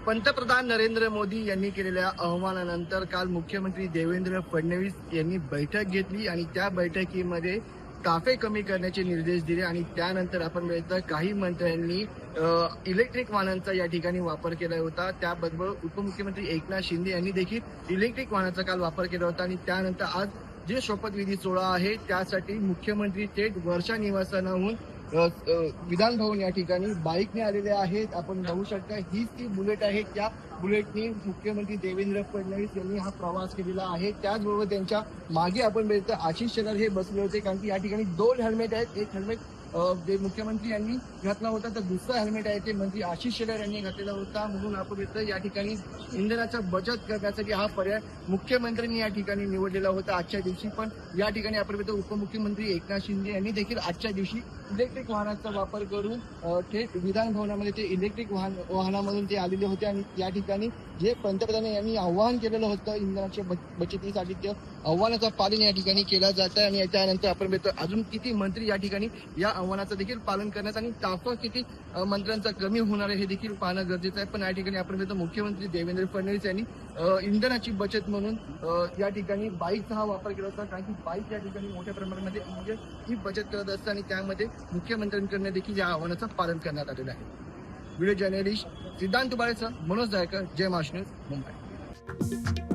पंतप्रधान नरेंद्र मोदी यांनी केलेल्या आवाहनानंतर काल मुख्यमंत्री देवेंद्र फडणवीस यांनी बैठक घेतली आणि त्या बैठकीमध्ये ताफे कमी करण्याचे निर्देश दिले आणि त्यानंतर आपण बघितलं काही मंत्र्यांनी इलेक्ट्रिक वाहनांचा या ठिकाणी वापर केला होता। त्याबरोबर उपमुख्यमंत्री एकनाथ शिंदे यांनी देखील इलेक्ट्रिक वाहनाचा काल वापर केला होता आणि त्यानंतर आज जे शपथविधी सोहळा आहे त्यासाठी मुख्यमंत्री थेट वर्षा निवासस्थानाहून विधान भवन या ठिकाणी बाईकने आलेले आहेत। आपण बघू शकता हीच ती बुलेट आहे, त्या बुलेटने मुख्यमंत्री देवेंद्र फडणवीस यांनी हा प्रवास केलेला आहे। त्याचबरोबर त्यांच्या मागे आपण बघितलं आशिष शेलार हे बसले होते, कारण की या ठिकाणी दोन हेल्मेट आहेत। एक हेल्मेट जे मुख्यमंत्री यांनी घातला होता तर दुसरा हेल्मेट आहे ते मंत्री आशिष शेलार यांनी घातलेला होता। म्हणून आपण इथं या ठिकाणी इंधनाचा बचत करण्यासाठी हा पर्याय मुख्यमंत्र्यांनी या ठिकाणी निवडलेला होता आजच्या दिवशी। पण या ठिकाणी आपण उपमुख्यमंत्री एकनाथ शिंदे यांनी देखील आजच्या दिवशी इलेक्ट्रिक वाहनाचा वापर करून थेट विधान भवनामध्ये ते इलेक्ट्रिक वाहनामधून ते आलेले होते आणि या ठिकाणी जे पंतप्रधान यांनी आवाहन केलेलं होतं इंधनाच्या बचतीसाठी त्या आव्हानाचं पालन या ठिकाणी केलं जात आहे। आणि त्यानंतर आपण बघतो अजून किती मंत्री या ठिकाणी या आव्हानाचं देखील पालन करण्यात आणि ताफा किती मंत्र्यांचा कमी होणार आहे हे देखील पाहणं गरजेचं आहे। पण या ठिकाणी आपण बघतो मुख्यमंत्री देवेंद्र फडणवीस यांनी इंधनाची बचत म्हणून या ठिकाणी बाईकचा हा वापर केला होता, कारण की बाईक या ठिकाणी मोठ्या प्रमाणामध्ये म्हणजे ही बचत करत असते आणि त्यामध्ये मुख्यमंत्र्यांकडून देखील या आव्हानाचं पालन करण्यात आलेलं आहे। व्हिडिओ जर्नलिस्ट सिद्धांत दुबाळेसह मनोज दायकर, जय महाराष्ट्र, मुंबई।